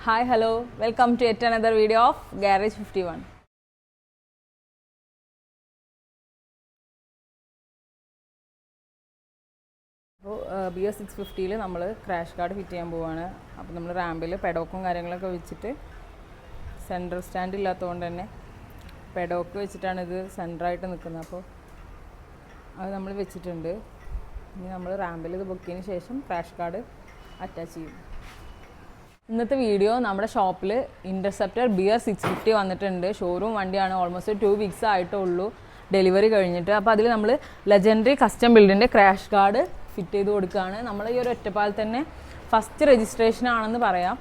Hi, hello, welcome to yet another video of Garage 51. അപ്പോൾ BS650 നമ്മൾ crash guard fit ചെയ്യാൻ പോവുകയാണ്. അപ്പോൾ നമ്മൾ റാമ്പിൽ പെഡോക്കും കാര്യങ്ങളൊക്കെ വെച്ചിട്ട് സെൻട്രൽ സ്റ്റാൻഡ് ഇല്ലാത്തതുകൊണ്ട് തന്നെ പെഡോക്ക് വെച്ചിട്ടാണ് ഇത് സെൻറ്ററായിട്ട് നിൽക്കുന്നത്. അപ്പോൾ അത് നമ്മൾ വെച്ചിട്ടുണ്ട്. ഇനി നമ്മൾ റാമ്പിൽ ഇത് ബുക്ക് ചെയ്തതിന് ശേഷം ക്രാഷ് ഗാർഡ് അറ്റാച്ച് ചെയ്യും. ഇന്നത്തെ വീഡിയോ നമ്മുടെ ഷോപ്പിൽ ഇൻ്റർസെപ്റ്റർ BS650 വന്നിട്ടുണ്ട്. ഷോറൂം വണ്ടിയാണ്. ഓൾമോസ്റ്റ് 2 വീക്സ് ആയിട്ടേ ഉള്ളൂ ഡെലിവറി കഴിഞ്ഞിട്ട്. അപ്പോൾ അതിൽ നമ്മൾ ലെജൻഡറി കസ്റ്റം ബിൽഡിൻ്റെ ക്രാഷ് ഗാർഡ് ഫിറ്റ് ചെയ്ത് കൊടുക്കുകയാണ്. നമ്മൾ ഈ ഒരു ഒറ്റപ്പാൽ തന്നെ ഫസ്റ്റ് രജിസ്ട്രേഷൻ ആണെന്ന് പറയാം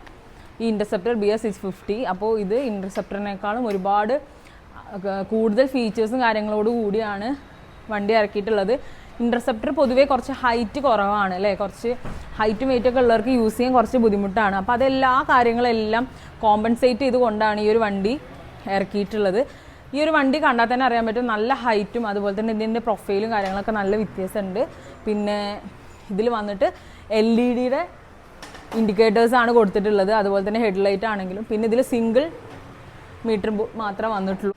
ഈ ഇൻ്റർസെപ്റ്റർ BS650. അപ്പോൾ ഇത് ഇൻ്റർസെപ്റ്ററിനേക്കാളും ഒരുപാട് കൂടുതൽ ഫീച്ചേഴ്സും കാര്യങ്ങളോട് കൂടിയാണ് വണ്ടി ഇറക്കിയിട്ടുള്ളത്. ഇൻ്റർസെപ്റ്റർ പൊതുവേ കുറച്ച് ഹൈറ്റ് കുറവാണ് അല്ലേ, കുറച്ച് ഹൈറ്റും വെയിറ്റൊക്കെ ഉള്ളവർക്ക് യൂസ് ചെയ്യാൻ കുറച്ച് ബുദ്ധിമുട്ടാണ്. അപ്പോൾ അതെല്ലാ കാര്യങ്ങളെല്ലാം കോമ്പൻസേറ്റ് ചെയ്തുകൊണ്ടാണ് ഈ ഒരു വണ്ടി ഇറക്കിയിട്ടുള്ളത്. ഈ ഒരു വണ്ടി കണ്ടാൽ തന്നെ അറിയാൻ പറ്റും നല്ല ഹൈറ്റും അതുപോലെ തന്നെ ഇതിൻ്റെ പ്രൊഫൈലും കാര്യങ്ങളൊക്കെ നല്ല വ്യത്യാസമുണ്ട്. പിന്നെ ഇതിൽ വന്നിട്ട് LED ഇൻഡിക്കേറ്റേഴ്സാണ് കൊടുത്തിട്ടുള്ളത്. അതുപോലെ തന്നെ ഹെഡ്ലൈറ്റ് ആണെങ്കിലും പിന്നെ ഇതിൽ സിംഗിൾ മീറ്റർ മാത്രമേ വന്നിട്ടുള്ളൂ.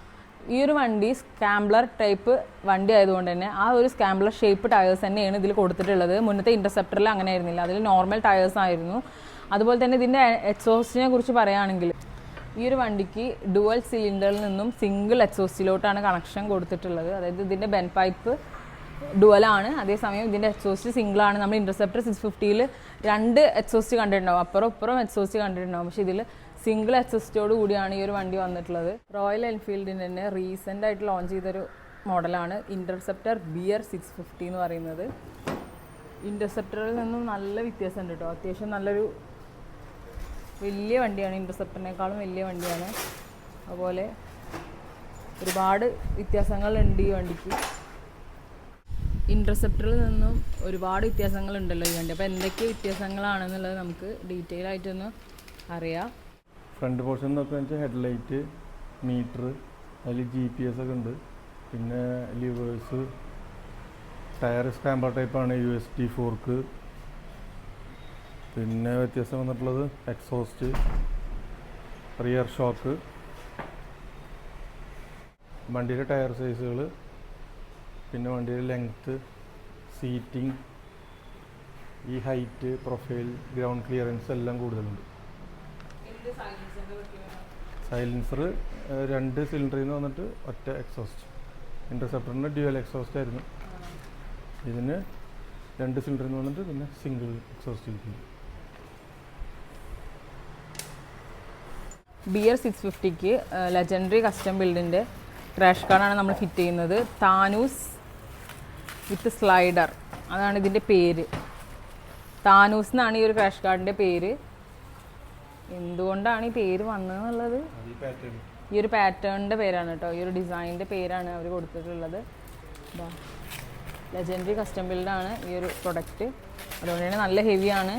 ഈ ഒരു വണ്ടി സ്കാംബ്ലർ ടൈപ്പ് വണ്ടി ആയതുകൊണ്ട് തന്നെ ആ ഒരു സ്കാംബ്ലർ ഷേപ്പ് ടയേഴ്സ് തന്നെയാണ് ഇതിൽ കൊടുത്തിട്ടുള്ളത്. മുന്നത്തെ ഇൻ്റർസെപ്റ്ററിൽ അങ്ങനെ ആയിരുന്നില്ല, അതിൽ നോർമൽ ടയേഴ്സ് ആയിരുന്നു. അതുപോലെ തന്നെ ഇതിൻ്റെ എക്സോസ്റ്റിനെ കുറിച്ച് പറയുകയാണെങ്കിൽ ഈ ഒരു വണ്ടിക്ക് ഡുവൽ സിലിണ്ടറിൽ നിന്നും സിംഗിൾ എക്സോസ്റ്റിലോട്ടാണ് കണക്ഷൻ കൊടുത്തിട്ടുള്ളത്. അതായത് ഇതിൻ്റെ ബെൻ പൈപ്പ് ഡുവലാണ്, അതേസമയം ഇതിൻ്റെ എക്സോസ്റ്റ് സിംഗിളാണ്. നമ്മൾ ഇൻ്റർസെപ്റ്റർ 650ൽ 2 എക്സോസ്റ്റ് കണ്ടിട്ടുണ്ടാവും, അപ്പുറം എക്സോസ്റ്റ് കണ്ടിട്ടുണ്ടാവും. പക്ഷേ ഇതിൽ സിംഗിൾ എക്സോസ്റ്റോട് കൂടിയാണ് ഈ ഒരു വണ്ടി വന്നിട്ടുള്ളത്. റോയൽ എൻഫീൽഡിൻ്റെ തന്നെ റീസെൻ്റ് ആയിട്ട് ലോഞ്ച് ചെയ്തൊരു മോഡലാണ് ഇൻ്റർസെപ്റ്റർ BR650 എന്ന് പറയുന്നത്. ഇൻ്റർസെപ്റ്ററിൽ നിന്നും നല്ല വ്യത്യാസമുണ്ട് കേട്ടോ. അത്യാവശ്യം നല്ലൊരു വലിയ വണ്ടിയാണ്, ഇൻ്റർസെപ്റ്ററിനേക്കാളും വലിയ വണ്ടിയാണ്. അതുപോലെ ഒരുപാട് വ്യത്യാസങ്ങളുണ്ട് ഈ വണ്ടിക്ക്. ഇൻ്റർസെപ്റ്ററിൽ നിന്നും ഒരുപാട് വ്യത്യാസങ്ങളുണ്ടല്ലോ ഈ വണ്ടി. അപ്പോൾ എന്തൊക്കെ വ്യത്യാസങ്ങളാണെന്നുള്ളത് നമുക്ക് ഡീറ്റെയിൽ ആയിട്ടൊന്ന് അറിയാം. ഫ്രണ്ട് പോർഷൻ എന്നൊക്കെ വെച്ചാൽ ഹെഡ്ലൈറ്റ്, മീറ്റർ, അതിൽ GPS ഒക്കെ ഉണ്ട്. പിന്നെ ലിവേഴ്സ്, ടയർ സ്കാമ്പർ ടൈപ്പാണ്, USD ഫോർക്ക്. പിന്നെ വ്യത്യാസം വന്നിട്ടുള്ളത് എക്സോസ്റ്റ്, റിയർ ഷോക്ക്, വണ്ടിയുടെ ടയർ സൈസുകൾ, പിന്നെ വണ്ടിയുടെ ലെങ്ത്ത്, സീറ്റിംഗ്, ഈ ഹൈറ്റ്, പ്രൊഫൈൽ, ഗ്രൗണ്ട് ക്ലിയറൻസ് എല്ലാം കൂടുതലുണ്ട്. സൈലൻസർ 2 സിലിണ്ടറിൽ നിന്ന് വന്നിട്ട് ഒറ്റ എക്സോസ്റ്റ്. ഇൻ്റർസെപ്റ്ററിന് ഡ്യുവൽ എക്സോസ്റ്റ് ആയിരുന്നു, ഇതിന് 2 സിലിണ്ടറിൽ നിന്ന് വന്നിട്ട് പിന്നെ സിംഗിൾ എക്സോസ്റ്റ് ഇരിക്കുന്നു. BR650ക്ക് ലെജൻഡറി കസ്റ്റം ബിൽഡിൻ്റെ ക്രാഷ് ഗാർഡാണ് നമ്മൾ ഫിറ്റ് ചെയ്യുന്നത്. താനൂസ് വിത്ത് സ്ലൈഡർ, അതാണ് ഇതിൻ്റെ പേര്. താനൂസ് എന്നാണ് ഈ ഒരു ക്രാഷ് ഗാർഡിൻ്റെ പേര്. എന്തുകൊണ്ടാണ് ഈ പേര് വന്നതെന്നുള്ളത് ഈ ഒരു പാറ്റേണിൻ്റെ പേരാണ് കേട്ടോ, ഈ ഒരു ഡിസൈനിൻ്റെ പേരാണ് അവർ കൊടുത്തിട്ടുള്ളത്. ലെജൻഡറി കസ്റ്റം ബിൽഡാണ് ഈ ഒരു പ്രൊഡക്റ്റ്, അതുകൊണ്ട് തന്നെ നല്ല ഹെവിയാണ്.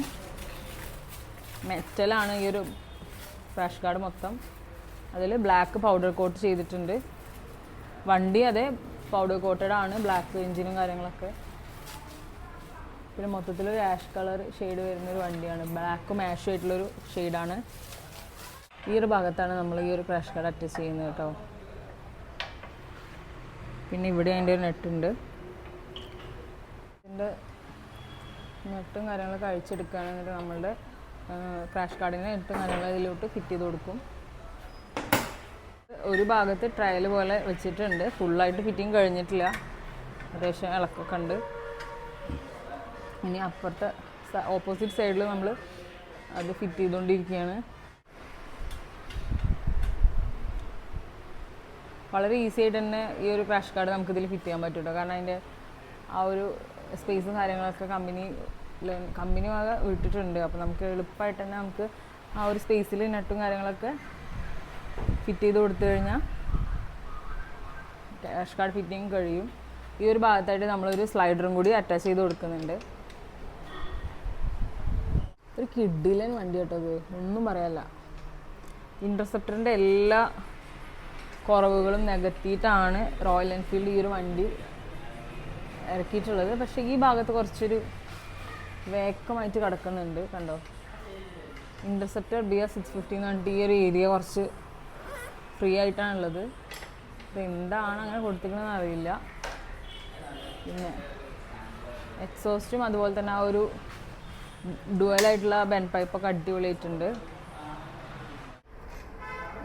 മെറ്റലാണ് ഈ ഒരു ക്രാഷ് ഗാർഡ് മൊത്തം. അതിൽ ബ്ലാക്ക് പൗഡർ കോട്ട് ചെയ്തിട്ടുണ്ട്. വണ്ടി അതേ പൗഡർ കോട്ടഡ് ആണ്, ബ്ലാക്ക് എഞ്ചിനും കാര്യങ്ങളൊക്കെ. പിന്നെ മൊത്തത്തിലൊരു ആഷ് കളർ ഷെയ്ഡ് വരുന്നൊരു വണ്ടിയാണ്, ബ്ലാക്കും ആഷും ആയിട്ടുള്ളൊരു ഷെയ്ഡാണ്. ഈ ഒരു ഭാഗത്താണ് നമ്മൾ ഈ ഒരു ക്രാഷ് ഗാർഡ് അറ്റാച്ച് ചെയ്യുന്നത് കേട്ടോ. പിന്നെ ഇവിടെ അതിൻ്റെ ഒരു നെട്ടുണ്ട്. ഇതിൻ്റെ നെട്ടും കാര്യങ്ങളൊക്കെ അഴിച്ചെടുക്കുകയാണെന്നിട്ട് നമ്മളുടെ ക്രാഷ് ഗാർഡിൻ്റെ നെട്ടും കാര്യങ്ങളും ഇതിലോട്ട് ഫിറ്റ് ചെയ്ത് കൊടുക്കും. ഒരു ഭാഗത്ത് ട്രയൽ പോലെ വെച്ചിട്ടുണ്ട്, ഫുള്ളായിട്ട് ഫിറ്റിങ് കഴിഞ്ഞിട്ടില്ല, ഏകദേശം ഇളക്കൊക്കെ ഉണ്ട്. ഇനി അപ്പുറത്തെ ഓപ്പോസിറ്റ് സൈഡിൽ നമ്മൾ അത് ഫിറ്റ് ചെയ്തുകൊണ്ടിരിക്കുകയാണ്. വളരെ ഈസി ആയിട്ട് തന്നെ ഈ ഒരു ക്രാഷ് ഗാർഡ് നമുക്കിതിൽ ഫിറ്റ് ചെയ്യാൻ പറ്റും കേട്ടോ. കാരണം അതിൻ്റെ ആ ഒരു സ്പേസും കാര്യങ്ങളൊക്കെ കമ്പനി വക വിട്ടിട്ടുണ്ട്. അപ്പോൾ നമുക്ക് എളുപ്പമായിട്ട് തന്നെ നമുക്ക് ആ ഒരു സ്പേസിൽ നെട്ടും കാര്യങ്ങളൊക്കെ ഫിറ്റ് ചെയ്ത് കൊടുത്തു കഴിഞ്ഞാൽ ക്രാഷ് ഗാർഡ് ഫിറ്റിങ് കഴിയും. ഈ ഒരു ഭാഗത്തായിട്ട് നമ്മളൊരു സ്ലൈഡറും കൂടി അറ്റാച്ച് ചെയ്ത് കൊടുക്കുന്നുണ്ട്. ഒരു കിഡിലൻ വണ്ടി കേട്ടോ, അത് ഒന്നും പറയാനില്ല. ഇൻ്റർസെപ്റ്ററിൻ്റെ എല്ലാ കുറവുകളും നികത്തിയിട്ടാണ് റോയൽ എൻഫീൽഡ് ഈ ഒരു വണ്ടി ഇറക്കിയിട്ടുള്ളത്. പക്ഷേ ഈ ഭാഗത്ത് കുറച്ചൊരു വേക്കമായിട്ട് കിടക്കുന്നുണ്ട്, കണ്ടോ. ഇൻ്റർസെപ്റ്റർ BR650 എന്ന് പറഞ്ഞിട്ട് ഈ ഒരു ഏരിയ കുറച്ച് ഫ്രീ ആയിട്ടാണുള്ളത്. അപ്പോൾ എന്താണ് അങ്ങനെ കൊടുത്തിരിക്കണമെന്ന് അറിയില്ല. പിന്നെ എക്സോസ്റ്റും അതുപോലെ തന്നെ ആ ഒരു ഡുവലായിട്ടുള്ള ബെൻ പൈപ്പൊക്കെ അടിപൊളിയായിട്ടുണ്ട്.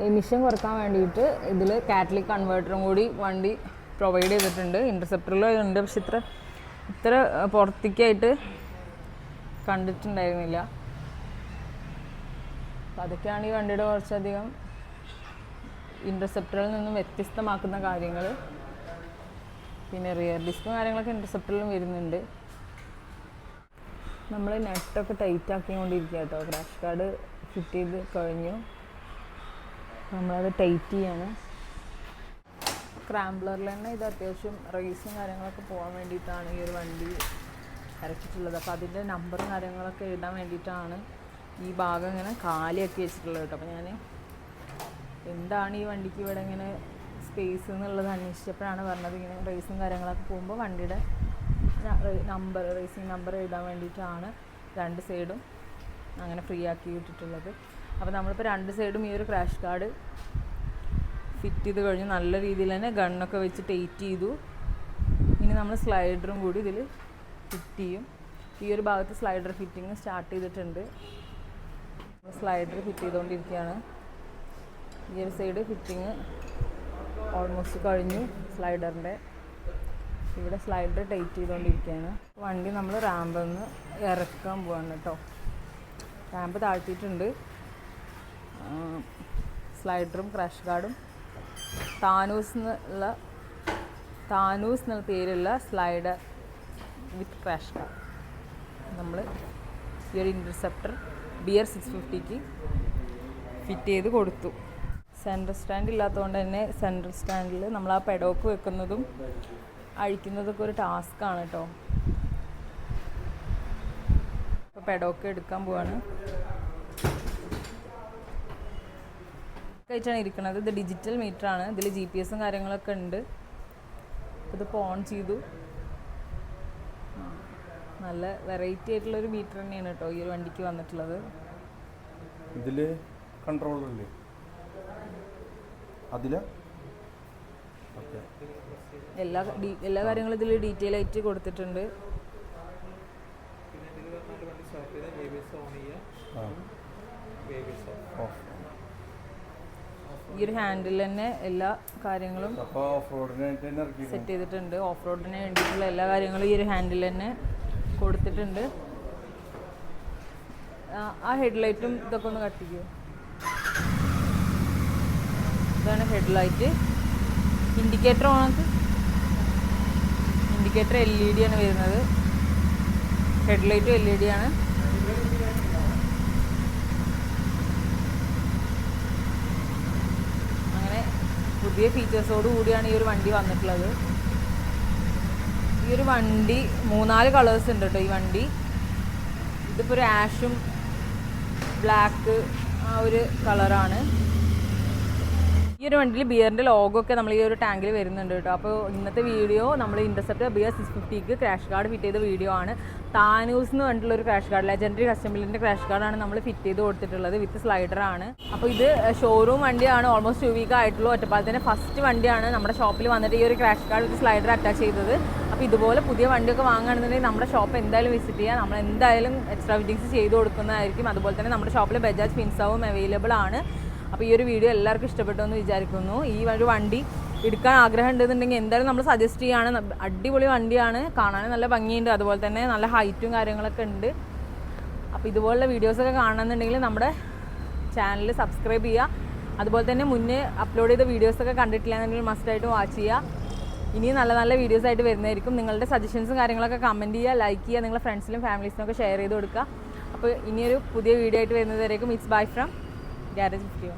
എമിഷൻ കുറക്കാൻ വേണ്ടിയിട്ട് ഇതിൽ കാറ്റലിക് കൺവേർട്ടറും കൂടി വണ്ടി പ്രൊവൈഡ് ചെയ്തിട്ടുണ്ട്. ഇൻ്റർസെപ്റ്ററിൽ ഉണ്ട്, പക്ഷെ ഇത്ര പുറത്തേക്കായിട്ട് കണ്ടിട്ടുണ്ടായിരുന്നില്ല. അപ്പോൾ അതൊക്കെയാണ് ഈ വണ്ടിയുടെ കുറച്ചധികം ഇൻ്റർസെപ്റ്ററിൽ നിന്നും വ്യത്യസ്തമാക്കുന്ന കാര്യങ്ങൾ. പിന്നെ റിയർ ഡിസ്കും കാര്യങ്ങളൊക്കെ ഇൻ്റർസെപ്റ്ററിലും വരുന്നുണ്ട്. നമ്മൾ നെറ്റൊക്കെ ടൈറ്റ് ആക്കിക്കൊണ്ടിരിക്കുക കേട്ടോ. ക്രാഷ് ഗാർഡ് ഫിറ്റ് ചെയ്ത് കഴിഞ്ഞു, നമ്മളത് ടൈറ്റ് ചെയ്യാണ്. സ്ക്രാംബ്ലറിൽ തന്നെ ഇത് അത്യാവശ്യം റേസും കാര്യങ്ങളൊക്കെ പോകാൻ വേണ്ടിയിട്ടാണ് ഈ ഒരു വണ്ടി ഇറക്കിയിട്ടുള്ളത്. അപ്പോൾ അതിൻ്റെ നമ്പറും കാര്യങ്ങളൊക്കെ എഴുതാൻ വേണ്ടിയിട്ടാണ് ഈ ഭാഗം ഇങ്ങനെ കാലിയാക്കി വെച്ചിട്ടുള്ളത് കേട്ടോ. അപ്പോൾ ഞാൻ എന്താണ് ഈ വണ്ടിക്ക് ഇവിടെ ഇങ്ങനെ സ്പേസ് എന്നുള്ളത് അന്വേഷിച്ചപ്പോഴാണ് പറഞ്ഞത് ഇങ്ങനെ റേസും കാര്യങ്ങളൊക്കെ പോകുമ്പോൾ വണ്ടിയുടെ നമ്പർ, റേസിംഗ് നമ്പർ എഴുതാൻ വേണ്ടിയിട്ടാണ് രണ്ട് സൈഡും അങ്ങനെ ഫ്രീ ആക്കി ഇട്ടിട്ടുള്ളത്. അപ്പോൾ നമ്മളിപ്പോൾ രണ്ട് സൈഡും ഈ ഒരു ക്രാഷ് ഗാർഡ് ഫിറ്റ് ചെയ്ത് കഴിഞ്ഞു. നല്ല രീതിയിൽ തന്നെ ഗണ്ണൊക്കെ വെച്ച് ടൈറ്റ് ചെയ്തു. ഇനി നമ്മൾ സ്ലൈഡറും കൂടി ഇതിൽ ഫിറ്റ് ചെയ്യും. ഈ ഒരു ഭാഗത്ത് സ്ലൈഡർ ഫിറ്റിങ് സ്റ്റാർട്ട് ചെയ്തിട്ടുണ്ട്. സ്ലൈഡർ ഫിറ്റ് ചെയ്തുകൊണ്ടിരിക്കുകയാണ്. ഈ ഒരു സൈഡ് ഫിറ്റിങ് ഓൾമോസ്റ്റ് കഴിഞ്ഞു. സ്ലൈഡറിൻ്റെ ഇവിടെ സ്ലൈഡർ ടൈറ്റ് ചെയ്തുകൊണ്ടിരിക്കുകയാണ്. വണ്ടി നമ്മൾ റാമ്പിൽ നിന്ന് ഇറക്കാൻ പോവാണ് കേട്ടോ. റാമ്പ് താഴ്ത്തിയിട്ടുണ്ട്. സ്ലൈഡറും ക്രാഷ് ഗാർഡും താനൂസ് എന്നുള്ള പേരുള്ള സ്ലൈഡർ വിത്ത് ക്രാഷ് ഗാർഡ് നമ്മൾ ഈ ഒരു ഇൻ്റർസെപ്റ്റർ BR650ക്ക് ഫിറ്റ് ചെയ്ത് കൊടുത്തു. സെൻട്രൽ സ്റ്റാൻഡ് ഇല്ലാത്തതുകൊണ്ട് തന്നെ സെൻട്രൽ സ്റ്റാൻഡിൽ നമ്മൾ ആ പെഡോക്ക് വെക്കുന്നതും അഴിക്കുന്നതൊക്കെ ഒരു ടാസ്ക്കാണ് കേട്ടോ. അപ്പോൾ പെഡോക്ക് എടുക്കാൻ പോവാണ്. ആയിട്ടാണ് ഇരിക്കുന്നത്. ഇത് ഡിജിറ്റൽ മീറ്ററാണ്. ഇതിൽ GPS കാര്യങ്ങളൊക്കെ ഉണ്ട്. ഇതിപ്പോൾ ഓൺ ചെയ്തു. നല്ല വെറൈറ്റി ആയിട്ടുള്ളൊരു മീറ്റർ തന്നെയാണ് കേട്ടോ ഈ ഒരു വണ്ടിക്ക് വന്നിട്ടുള്ളത്. ഇതിൽ കൺട്രോളറില്ലേ അതിൽ എല്ലാ കാര്യങ്ങളും ഇതിൽ ഡീറ്റെയിൽ ആയിട്ട് കൊടുത്തിട്ടുണ്ട്. ഈ ഒരു ഹാൻഡിൽ തന്നെ എല്ലാ കാര്യങ്ങളും സെറ്റ് ചെയ്തിട്ടുണ്ട്. ഓഫ് റോഡിന് വേണ്ടിയിട്ടുള്ള എല്ലാ കാര്യങ്ങളും ഈ ഒരു ഹാൻഡിൽ തന്നെ കൊടുത്തിട്ടുണ്ട്. ആ ഹെഡ്ലൈറ്റും ഇതൊക്കെ ഒന്ന് കത്തിക്കൂ. ഇതാണ് ഹെഡ്ലൈറ്റ്. ഇൻഡിക്കേറ്റർ ഓണാക്ക്. ഇൻഡിക്കേറ്റർ LED ആണ് വരുന്നത്. ഹെഡ്ലൈറ്റും LED ആണ്. അങ്ങനെ പുതിയ ഫീച്ചേഴ്സോട് കൂടിയാണ് ഈ ഒരു വണ്ടി വന്നിട്ടുള്ളത്. ഈ ഒരു വണ്ടി 3-4 കളേഴ്സ് ഉണ്ട് കേട്ടോ ഈ വണ്ടി. ഇതിപ്പോൾ ഒരു ആഷും ബ്ലാക്ക് ആ ഒരു കളറാണ്. ഈ ഒരു വണ്ടിയിൽ ബിയറിൻ്റെ ലോഗോ ഒക്കെ നമ്മൾ ഈ ഒരു ടാങ്കിൽ വരുന്നുണ്ട് കേട്ടോ. അപ്പോൾ ഇന്നത്തെ വീഡിയോ നമ്മൾ ഇൻ്റർസെപ്റ്റർ BR650ക്ക് ക്രാഷ് ഗാർഡ് ഫിറ്റ് ചെയ്ത വീഡിയോ ആണ്. താനൂസ് എന്ന് പറഞ്ഞിട്ടുള്ള ഒരു ക്രാഷ് ഗാർഡ്, ലെജൻഡറി കസ്റ്റമറിൻ്റെ ക്രാഷ് ഗാർഡാണ് നമ്മൾ ഫിറ്റ് ചെയ്ത് കൊടുത്തിട്ടുള്ളത്. വിത്ത് സ്ലൈഡറാണ്. അപ്പോൾ ഇത് ഷോറൂം വണ്ടിയാണ്. ഓൾമോസ്റ്റ് 2 വീക്ക് ആയിട്ടുള്ളൂ. ഒറ്റപ്പാലത്തിൻ്റെ ഫസ്റ്റ് വണ്ടിയാണ് നമ്മുടെ ഷോപ്പിൽ വന്നിട്ട് ഈ ഒരു ക്രാഷ് ഗാർഡ് വിത്ത് സ്ലൈഡർ അറ്റാച്ച് ചെയ്തത്. അപ്പോൾ ഇതുപോലെ പുതിയ വണ്ടിയൊക്കെ വാങ്ങുകയാണെന്നുണ്ടെങ്കിൽ നമ്മുടെ ഷോപ്പ് എന്തായാലും വിസിറ്റ് ചെയ്യുക. നമ്മൾ എന്തായാലും എക്സ്ട്രാ ഫിറ്റിങ്സ് ചെയ്ത് കൊടുക്കുന്നതായിരിക്കും. അതുപോലെ തന്നെ നമ്മുടെ ഷോപ്പിൽ ബജാജ് ഫിൻസാവും അവൈലബിൾ ആണ്. അപ്പോൾ ഈ ഒരു വീഡിയോ എല്ലാവർക്കും ഇഷ്ടപ്പെട്ടു എന്ന് വിചാരിക്കുന്നു. ഈ ഒരു വണ്ടി എടുക്കാൻ ആഗ്രഹം ഉണ്ടെന്നുണ്ടെങ്കിൽ എന്തായാലും നമ്മൾ സജസ്റ്റ് ചെയ്യുകയാണ്. അടിപൊളി വണ്ടിയാണ്, കാണാൻ നല്ല ഭംഗിയുണ്ട്, അതുപോലെ തന്നെ നല്ല ഹൈറ്റും കാര്യങ്ങളൊക്കെ ഉണ്ട്. അപ്പോൾ ഇതുപോലുള്ള വീഡിയോസൊക്കെ കാണണമെന്നുണ്ടെങ്കിൽ നമ്മുടെ ചാനൽ സബ്സ്ക്രൈബ് ചെയ്യുക. അതുപോലെ തന്നെ മുന്നേ അപ്ലോഡ് ചെയ്ത വീഡിയോസൊക്കെ കണ്ടിട്ടില്ല എന്നുണ്ടെങ്കിൽ മസ്റ്റായിട്ട് വാച്ച് ചെയ്യുക. ഇനി നല്ല നല്ല വീഡിയോസ് ആയിട്ട് വരുന്നതായിരിക്കും. നിങ്ങളുടെ സജഷൻസും കാര്യങ്ങളൊക്കെ കമൻറ്റ് ചെയ്യുക, ലൈക്ക് ചെയ്യുക, നിങ്ങളുടെ ഫ്രണ്ട്സിലും ഫാമിലീസിനും ഒക്കെ ഷെയർ ചെയ്ത് കൊടുക്കുക. അപ്പോൾ ഇനിയൊരു പുതിയ വീഡിയോ ആയിട്ട് വരുന്നതായിരിക്കും. It's bye from Garage Video.